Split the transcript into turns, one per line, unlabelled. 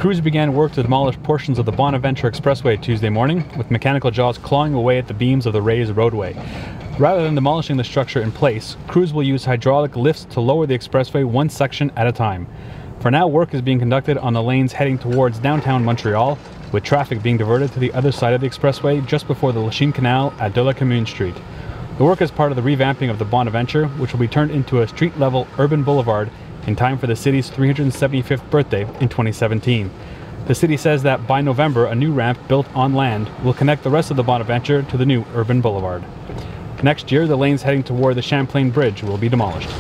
Crews began work to demolish portions of the Bonaventure expressway Tuesday morning, with mechanical jaws clawing away at the beams of the raised roadway. Rather than demolishing the structure in place, crews will use hydraulic lifts to lower the expressway one section at a time. For now, work is being conducted on the lanes heading towards downtown Montreal, with traffic being diverted to the other side of the expressway just before the Lachine Canal at De la Commune Street. The work is part of the revamping of the Bonaventure, which will be turned into a street-level urban boulevard in time for the city's 375th birthday in 2017. The city says that by November, a new ramp built on land will connect the rest of the Bonaventure to the new urban boulevard. Next year, the lanes heading toward the Champlain Bridge will be demolished.